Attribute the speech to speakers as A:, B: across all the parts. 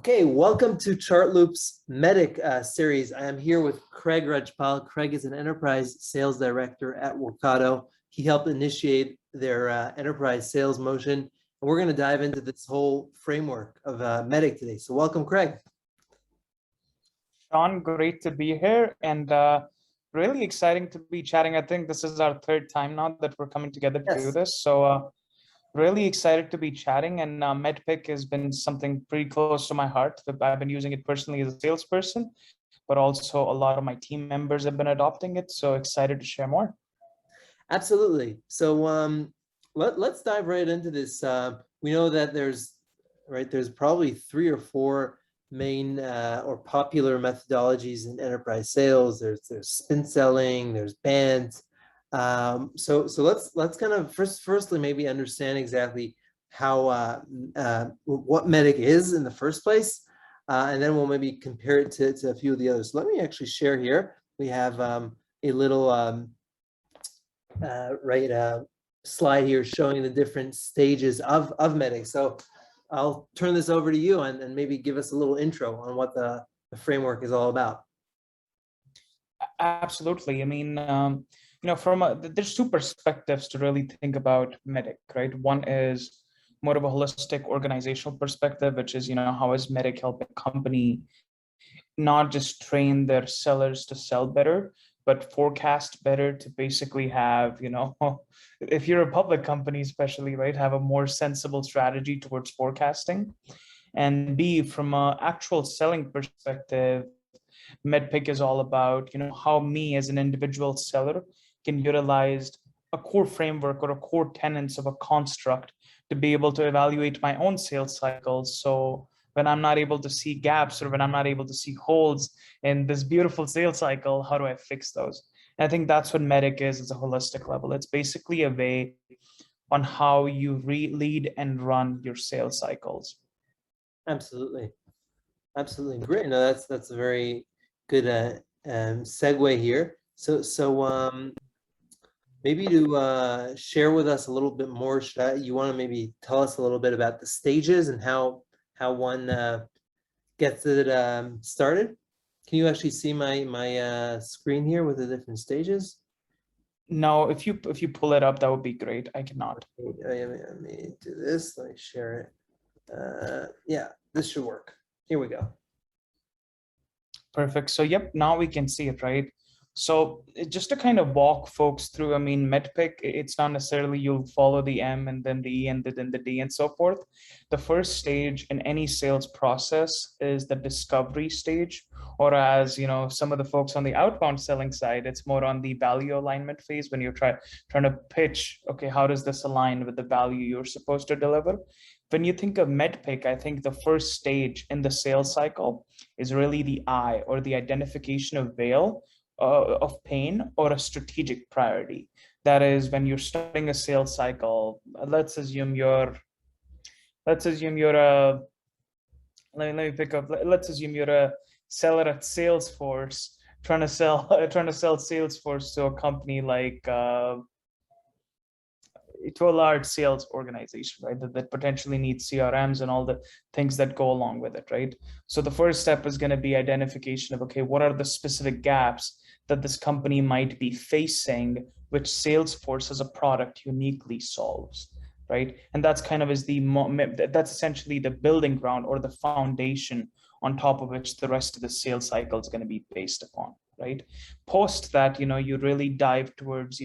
A: Okay, welcome to Chartloop's MEDDPICC series. I am here with Craig Rajpal. Craig is an enterprise sales director at Workato. He helped initiate their enterprise sales motion, and we're going to dive into this whole framework of MEDDPICC today. So welcome, Craig.
B: Sean, great to be here and really exciting to be chatting. I think this is our third time now that we're coming together to do this. So really excited to be chatting, and MEDDPICC has been something pretty close to my heart. I've been using it personally as a salesperson, but also a lot of my team members have been adopting it. So excited to share more.
A: Absolutely. So let's dive right into this. We know that there's probably 3 or 4 main or popular methodologies in enterprise sales. There's spin selling, there's bands. So let's kind of firstly maybe understand exactly how what MEDDPICC is in the first place, and then we'll maybe compare it to a few of the others. So let me actually share here. We have a little slide here showing the different stages of MEDDPICC. So I'll turn this over to you and maybe give us a little intro on what the framework is all about.
B: Absolutely. I mean, there's 2 perspectives to really think about MEDDPICC, right? One is more of a holistic organizational perspective, which is, how is MEDDPICC helping a company not just train their sellers to sell better, but forecast better to basically have, if you're a public company, especially, right, have a more sensible strategy towards forecasting. And B, from an actual selling perspective, MEDDPICC is all about, how me as an individual seller can utilize a core framework or a core tenets of a construct to be able to evaluate my own sales cycles. So when I'm not able to see gaps or when I'm not able to see holes in this beautiful sales cycle, how do I fix those? And I think that's what MEDDPICC is at a holistic level. It's basically a way on how you lead and run your sales cycles.
A: Absolutely. Absolutely. Great. No, that's a very good segue here. So maybe to share with us a little bit more, you want to maybe tell us a little bit about the stages and how one gets it started? Can you actually see my screen here with the different stages?
B: No, if you pull it up, that would be great. I cannot.
A: Let me do this. Let me share it. Yeah, this should work. Here we go.
B: Perfect. So yep, now we can see it, right? So just to kind of walk folks through, I mean, MEDDPICC, it's not necessarily you'll follow the M and then the E and then the D and so forth. The first stage in any sales process is the discovery stage, or as some of the folks on the outbound selling side, it's more on the value alignment phase when you're trying to pitch, okay, how does this align with the value you're supposed to deliver? When you think of MEDDPICC, I think the first stage in the sales cycle is really the I, or the identification of veil of pain or a strategic priority. That is when you're starting a sales cycle. Let's assume you're a seller at Salesforce trying to sell Salesforce to a company like to a large sales organization, right? That potentially needs CRMs and all the things that go along with it, right? So the first step is going to be identification of, okay, what are the specific gaps that this company might be facing, which Salesforce as a product uniquely solves, right? And that's kind of that's essentially the building ground or the foundation on top of which the rest of the sales cycle is going to be based upon, right? Post that, you really dive towards,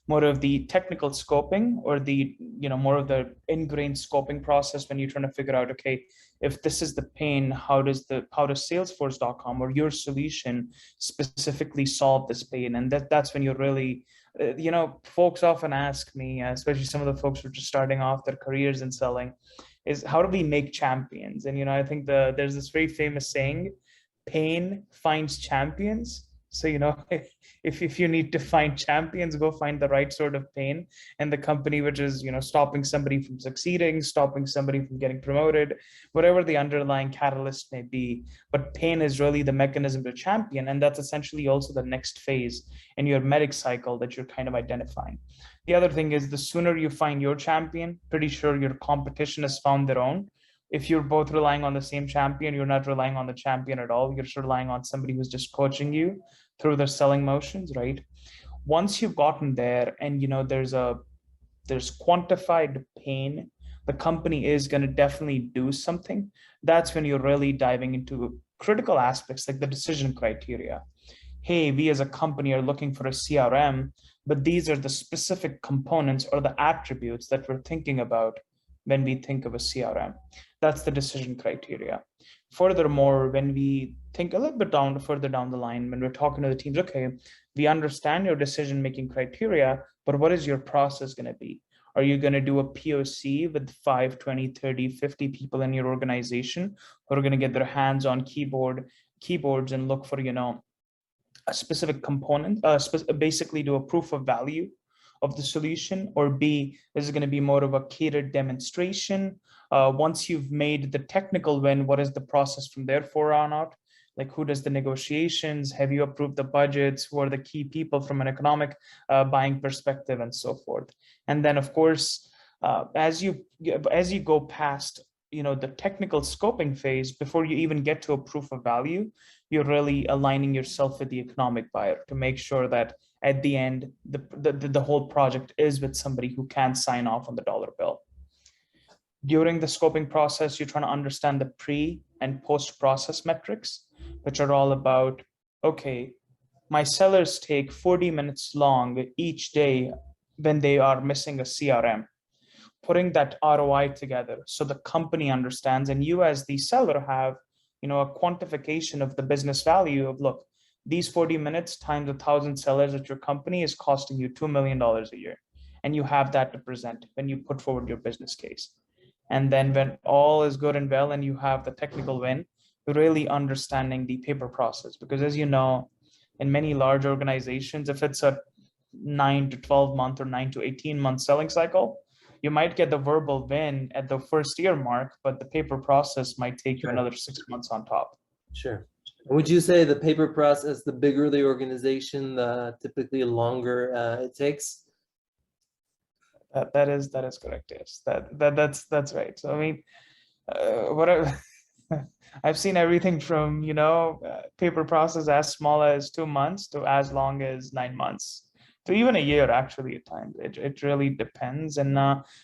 B: more of the technical scoping or the, more of the ingrained scoping process when you're trying to figure out, okay, if this is the pain, how does Salesforce.com or your solution specifically solve this pain? And that's when you're really, folks often ask me, especially some of the folks who are just starting off their careers in selling, is how do we make champions? And, I think there's this very famous saying, pain finds champions. So, if you need to find champions, go find the right sort of pain. And the company, which is, stopping somebody from succeeding, stopping somebody from getting promoted, whatever the underlying catalyst may be. But pain is really the mechanism to champion. And that's essentially also the next phase in your MEDDPICC cycle that you're kind of identifying. The other thing is the sooner you find your champion, pretty sure your competition has found their own. If you're both relying on the same champion, you're not relying on the champion at all. You're just relying on somebody who's just coaching you through their selling motions, right? Once you've gotten there and there's quantified pain, the company is going to definitely do something. That's when you're really diving into critical aspects like the decision criteria. Hey, we as a company are looking for a CRM, but these are the specific components or the attributes that we're thinking about when we think of a CRM. That's the decision criteria. Furthermore, when we think a little bit further down the line, when we're talking to the teams, okay, we understand your decision-making criteria, but what is your process going to be? Are you going to do a POC with 5, 20, 30, 50 people in your organization who are going to get their hands on keyboards and look for, a specific component, basically do a proof of value of the solution? Or B, is it going to be more of a catered demonstration? Once you've made the technical win, what is the process from there for on out? Like, who does the negotiations? Have you approved the budgets? Who are the key people from an economic buying perspective, and so forth? And then, of course, as you go past, the technical scoping phase, before you even get to a proof of value, you're really aligning yourself with the economic buyer to make sure that at the end, the whole project is with somebody who can sign off on the dollar bill. During the scoping process, you're trying to understand the pre and post process metrics, which are all about, okay, my sellers take 40 minutes long each day when they are missing a CRM. Putting that ROI together so the company understands, and you as the seller have, a quantification of the business value of, look, these 40 minutes times 1,000 sellers at your company is costing you $2 million a year. And you have that to present when you put forward your business case. And then when all is good and well and you have the technical win, really understanding the paper process. Because as you know, in many large organizations, if it's a 9 to 12 month or 9 to 18 month selling cycle, you might get the verbal win at the first year mark, but the paper process might take you another 6 months on top.
A: Sure. Would you say the paper process, the bigger the organization, the typically longer it takes?
B: That is correct. Yes, that's right. So I mean, I've seen everything from paper process as small as 2 months to as long as 9 months to even a year. Actually, at times it really depends. And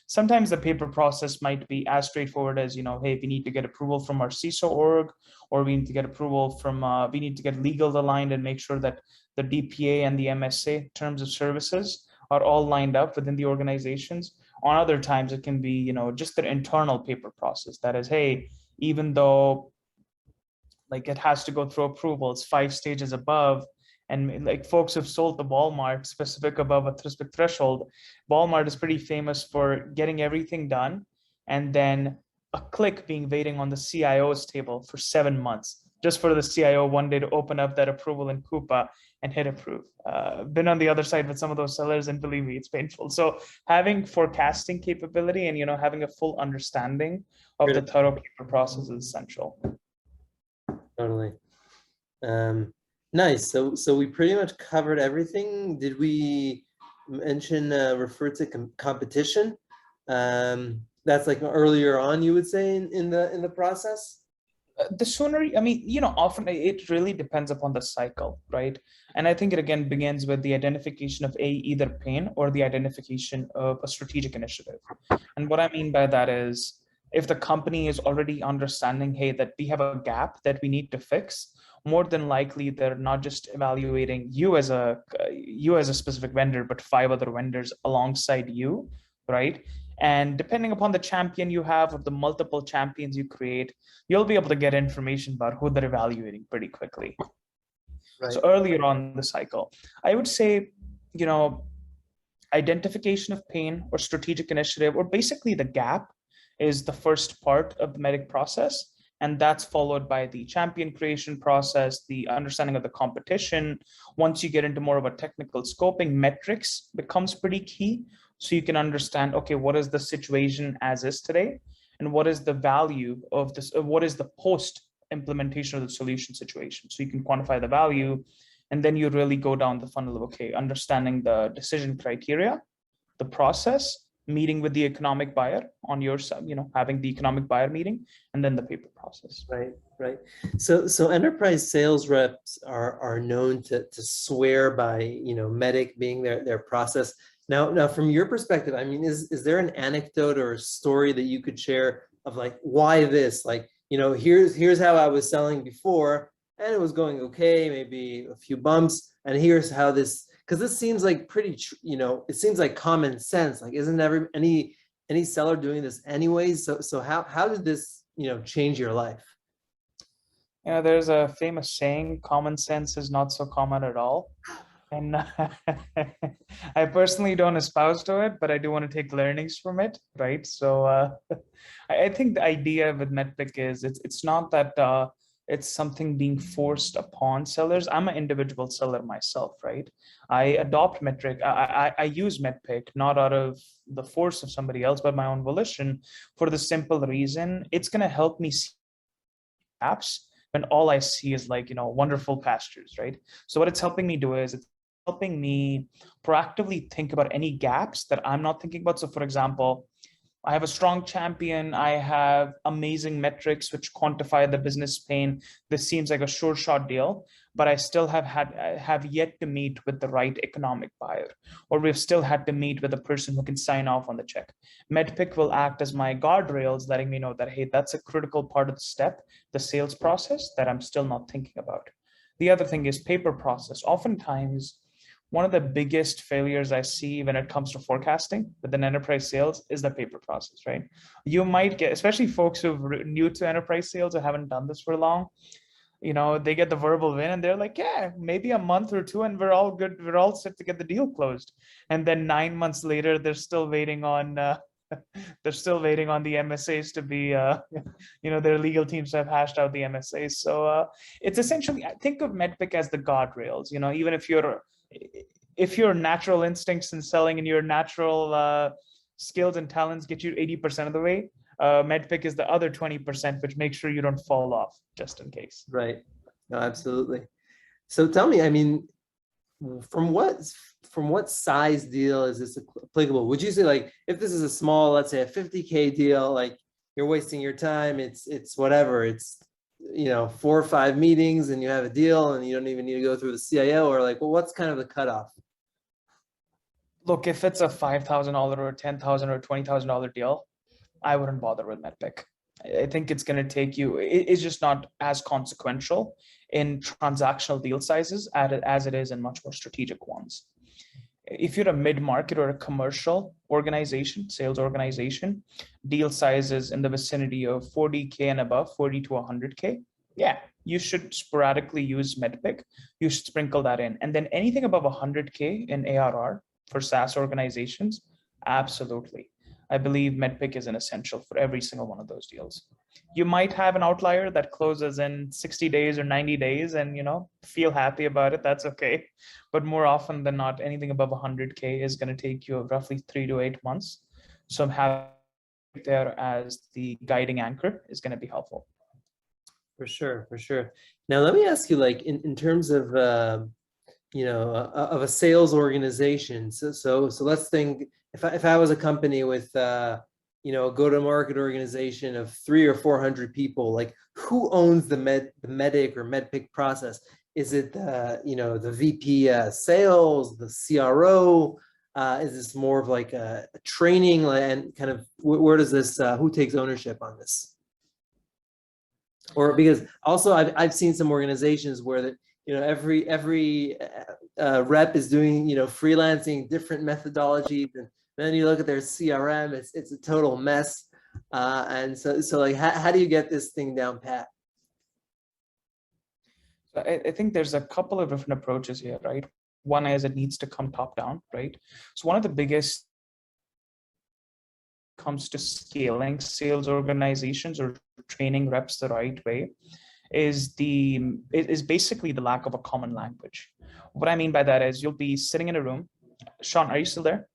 B: sometimes the paper process might be as straightforward as, hey, we need to get approval from our CISO org, or we need to get approval from we need to get legal aligned and make sure that the DPA and the MSA terms of services are all lined up within the organizations. On other times, it can be, just their internal paper process. That is, hey, even though like it has to go through approvals 5 stages above, and like folks have sold to Walmart specific above a specific threshold. Walmart is pretty famous for getting everything done and then a click being waiting on the CIO's table for 7 months, just for the CIO one day to open up that approval in Coupa and hit approve. Been on the other side with some of those sellers, and believe me, it's painful. So having forecasting capability and having a full understanding of the thorough paper process is essential.
A: Totally. Nice. So we pretty much covered everything. Did we mention refer to competition? That's like earlier on, you would say, in the process?
B: The sooner, I mean, often it really depends upon the cycle, right? And I think it again begins with the identification of either pain or the identification of a strategic initiative. And what I mean by that is, if the company is already understanding, hey, that we have a gap that we need to fix, more than likely they're not just evaluating you as a specific vendor, but 5 other vendors alongside you, right? And depending upon the champion you have or the multiple champions you create, you'll be able to get information about who they're evaluating pretty quickly. Right. So earlier on the cycle, I would say, identification of pain or strategic initiative, or basically the gap, is the first part of the MEDDPICC process. And that's followed by the champion creation process, the understanding of the competition. Once you get into more of a technical scoping, metrics becomes pretty key. So you can understand, okay, what is the situation as is today? And what is the value of this? What is the post implementation of the solution situation? So you can quantify the value. And then you really go down the funnel of, okay, understanding the decision criteria, the process, meeting with the economic buyer on your side, having the economic buyer meeting, and then the paper process.
A: Right, right. So enterprise sales reps are known to swear by, MEDDPICC being their process. Now from your perspective, I mean, is there an anecdote or a story that you could share of like why this? Like, here's how I was selling before and it was going okay, maybe a few bumps, and here's how this, because this seems like pretty, it seems like common sense. Like, isn't any seller doing this anyways? So how did this, change your life?
B: There's a famous saying, common sense is not so common at all. And I personally don't espouse to it, but I do want to take learnings from it, right? So I think the idea with MEDDPICC is it's not that it's something being forced upon sellers. I'm an individual seller myself, right? I adopt metric. I use MEDDPICC not out of the force of somebody else, but my own volition, for the simple reason it's going to help me see apps when all I see is like, wonderful pastures, right? So what it's helping me do is it's helping me proactively think about any gaps that I'm not thinking about. So for example, I have a strong champion. I have amazing metrics which quantify the business pain. This seems like a sure shot deal, but I still have yet to meet with the right economic buyer, or we've still had to meet with a person who can sign off on the check. MEDDPICC will act as my guardrails, letting me know that, hey, that's a critical part of the step, the sales process, that I'm still not thinking about. The other thing is paper process. Oftentimes, one of the biggest failures I see when it comes to forecasting within enterprise sales is the paper process, right? You might get, especially folks who are new to enterprise sales or haven't done this for long, they get the verbal win and they're like, yeah, maybe a month or two and we're all good. We're all set to get the deal closed. And then 9 months later, they're still waiting on the MSAs to be, their legal teams have hashed out the MSAs. So it's essentially, I think of MEDDPICC as the guardrails, even if your natural instincts in selling and your natural skills and talents get you 80% of the way, MEDDPICC is the other 20%, which makes sure you don't fall off just in case.
A: Right. No, absolutely. So tell me, I mean, from what size deal is this applicable? Would you say, like, if this is a small, let's say a 50K deal, like you're wasting your time, it's whatever, it's 4 or 5 meetings and you have a deal and you don't even need to go through the CIO, or like, well, what's kind of the cutoff?
B: Look, if it's a $5,000 or a $10,000 or $20,000 deal, I wouldn't bother with MEDDPICC. I think it's going to take you, it's just not as consequential in transactional deal sizes as it is in much more strategic ones. If you're a mid-market or a commercial organization, sales organization, deal sizes in the vicinity of 40K and above, 40 to 100K, yeah, you should sporadically use MEDDPICC. You should sprinkle that in. And then anything above 100K in ARR for SaaS organizations, absolutely. I believe MEDDPICC is an essential for every single one of those deals. You might have an outlier that closes in 60 days or 90 days and, feel happy about it. That's okay. But more often than not, anything above 100K is going to take you roughly 3 to 8 months. So having there as the guiding anchor is going to be helpful.
A: For sure, for sure. Now, let me ask you, like, in terms of, of a sales organization. So let's think, if I was a company with, a go-to-market organization of 300 or 400 people, like, who owns the MEDDPICC or MEDDPICC process? Is it the VP sales, the CRO? Is this more of like a training, and kind of where does this? Who takes ownership on this? Or because also I've seen some organizations where that every rep is doing freelancing, different methodologies, and then you look at their CRM, it's a total mess. And so like, how do you get this thing down pat?
B: So I think there's a couple of different approaches here, right? One is it needs to come top down, right? So one of the biggest comes to scaling sales organizations or training reps the right way is basically the lack of a common language. What I mean by that is you'll be sitting in a room. Sean, are you still there?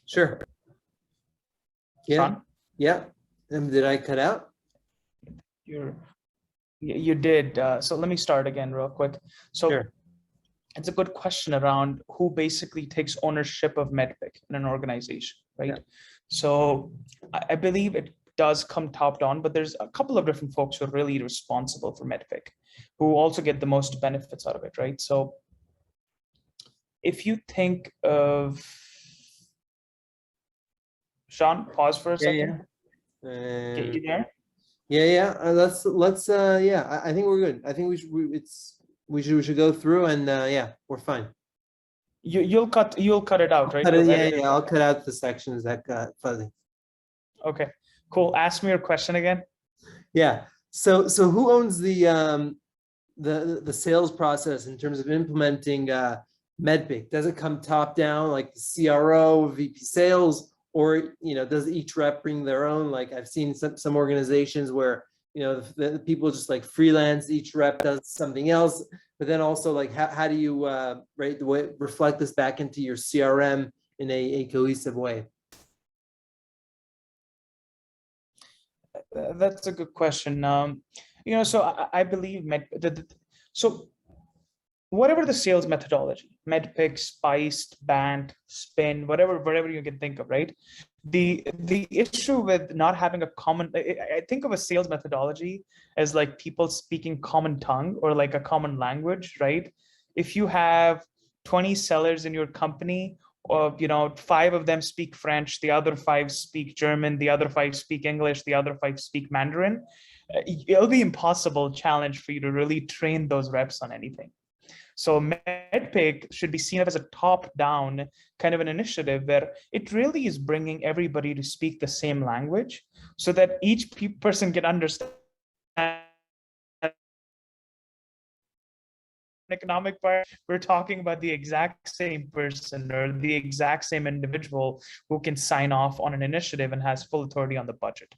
A: Sure. Yeah.
B: Sean?
A: Yeah. And did I cut out?
B: You did. So let me start again real quick. So sure. It's a good question around who basically takes ownership of MEDDPICC in an organization, right? Yeah. So I believe it does come top down, but there's a couple of different folks who are really responsible for MEDDPICC, who also get the most benefits out of it, right? So if you think of, Sean, pause for a second. Get you there?
A: Yeah. Let's yeah. I think we're good. I think we should go through and yeah, we're fine.
B: You'll cut it out, right?
A: Cut it,
B: You'll
A: yeah,
B: edit.
A: yeah. I'll cut out the sections that got fuzzy.
B: Okay, cool. Ask me your question again.
A: Yeah. So who owns the sales process in terms of implementing MEDDPICC? Does it come top down like the CRO, VP sales, or does each rep bring their own? Like I've seen some organizations where the people just like freelance, each rep does something else, but then also like how do you right the way reflect this back into your CRM in a cohesive way?
B: That's a good question. So I believe so whatever the sales methodology, MEDDPICC, spiced, band, spin, whatever you can think of, right? The issue with not having a common, I think of a sales methodology as like people speaking common tongue or like a common language, right? If you have 20 sellers in your company, or 5 of them speak French, the other 5 speak German, the other 5 speak English, the other 5 speak Mandarin, it'll be impossible challenge for you to really train those reps on anything. So MEDDPICC should be seen as a top-down kind of an initiative where it really is bringing everybody to speak the same language so that each person can understand economic part. We're talking about the exact same person or the exact same individual who can sign off on an initiative and has full authority on the budget.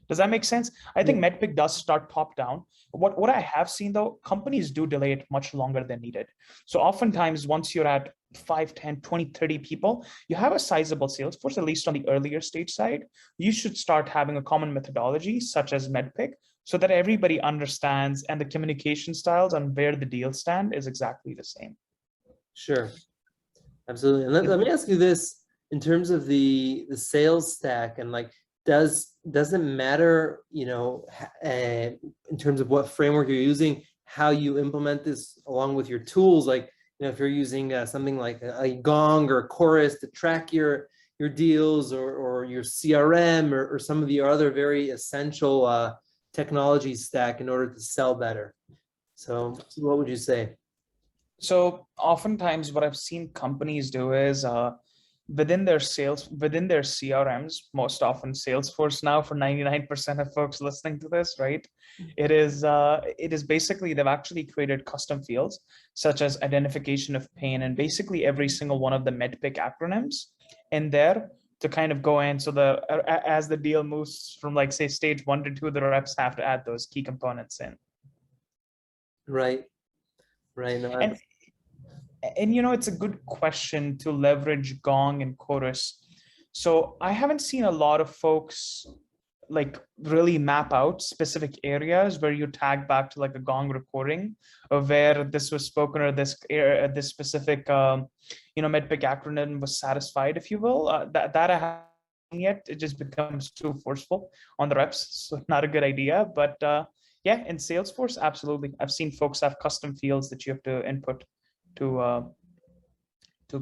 B: Does that make sense? I think MEDDPICC does start top down. What I have seen though, companies do delay it much longer than needed. So oftentimes once you're at 5, 10, 20, 30 people, you have a sizable sales force, at least on the earlier stage side, you should start having a common methodology such as MEDDPICC so that everybody understands and the communication styles on where the deals stand is exactly the same.
A: Sure. Absolutely. And let me ask you this in terms of the sales stack and like, doesn't matter, in terms of what framework you're using, how you implement this along with your tools, like, if you're using something like a Gong or a Chorus to track your deals or your CRM or some of the other very essential technology stack in order to sell better. So what would you say?
B: So oftentimes what I've seen companies do is within their CRMs, most often Salesforce now for 99% of folks listening to this, right? It is basically they've actually created custom fields such as identification of pain and basically every single one of the MEDDPICC acronyms in there to kind of go in. So as the deal moves from like say stage 1 to 2, the reps have to add those key components in.
A: Right. No,
B: and it's a good question to leverage Gong and Chorus. So I haven't seen a lot of folks like really map out specific areas where you tag back to like a Gong recording of where this was spoken or this specific MEDDPICC acronym was satisfied, if you will. That I haven't yet. It just becomes too forceful on the reps, so not a good idea. But yeah, in Salesforce, absolutely. I've seen folks have custom fields that you have to input to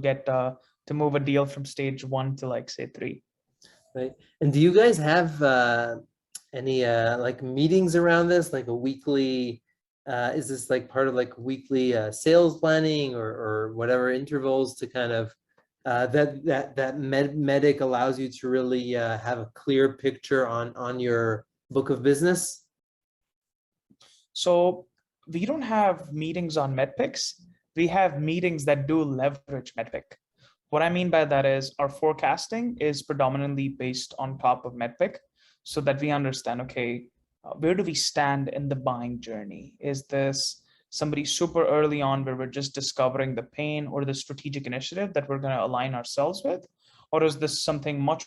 B: get to move a deal from stage 1 to like say 3.
A: Right. And do you guys have any like meetings around this, like a weekly? Is this like part of like weekly sales planning or whatever intervals to kind of that MEDDPICC allows you to really have a clear picture on your book of business?
B: So we don't have meetings on MEDDPICCs. We have meetings that do leverage MEDDPICC. What I mean by that is our forecasting is predominantly based on top of MEDDPICC so that we understand, okay, where do we stand in the buying journey? Is this somebody super early on where we're just discovering the pain or the strategic initiative that we're going to align ourselves with? Or is this something much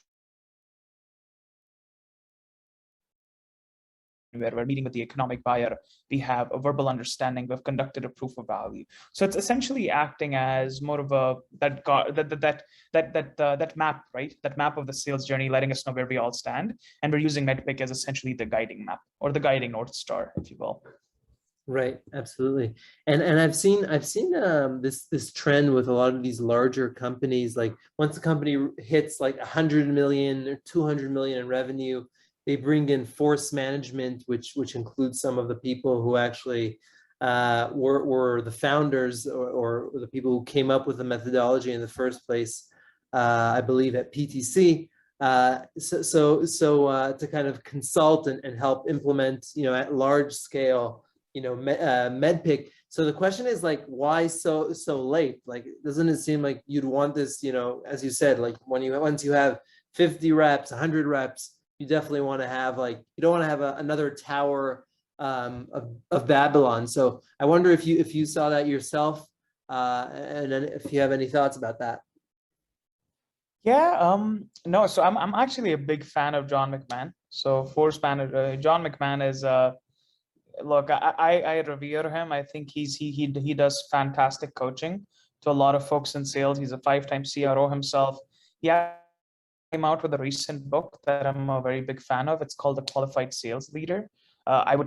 B: where we're meeting with the economic buyer, we have a verbal understanding, we've conducted a proof of value. So it's essentially acting as more of a that map, right? That map of the sales journey, letting us know where we all stand. And we're using MEDDPICC as essentially the guiding map, or the guiding North Star, if you will.
A: Right, absolutely. And I've seen this trend with a lot of these larger companies. Like once the company hits like 100 million or 200 million in revenue, they bring in force management, which includes some of the people who actually were the founders, or the people who came up with the methodology in the first place. I believe at PTC. To kind of consult and help implement, at large scale, MEDDPICC. So the question is like, why so late? Like, doesn't it seem like you'd want this, as you said, like once you have 50 reps, 100 reps, you definitely want to have, like, you don't want to have another tower of Babylon. So I wonder if you saw that yourself, and then if you have any thoughts about that.
B: Yeah, no, so I'm actually a big fan of John McMahon. So force manager, John McMahon is look, I revere him. I think he does fantastic coaching to a lot of folks in sales. He's a 5-time CRO himself. He came out with a recent book that I'm a very big fan of. It's called The Qualified Sales Leader.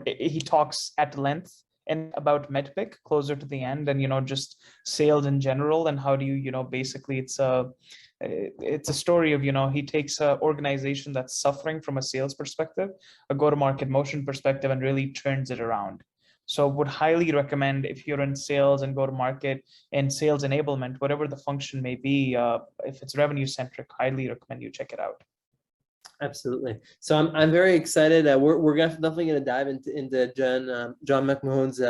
B: He talks at length and about MEDDPICC closer to the end, and just sales in general, and how do you basically it's a story of he takes an organization that's suffering from a sales perspective, a go-to-market motion perspective, and really turns it around. So would highly recommend, if you're in sales and go-to-market and sales enablement, whatever the function may be, if it's revenue centric, highly recommend you check it out.
A: Absolutely. So I'm very excited. We're definitely going to dive into John McMahon's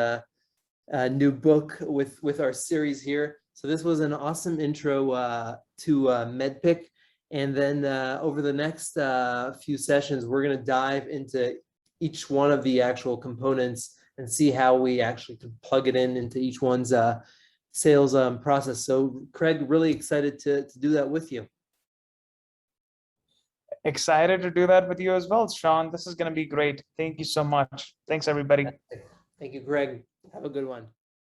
A: new book with our series here. So this was an awesome intro to MEDDPICC, and then over the next few sessions, we're going to dive into each one of the actual components and see how we actually can plug it into each one's sales process. So Craig, really excited to do that with you.
B: Excited to do that with you as well, Sean. This is going to be great. Thank you so much. Thanks, everybody.
A: Thank you, Greg. Have a good one.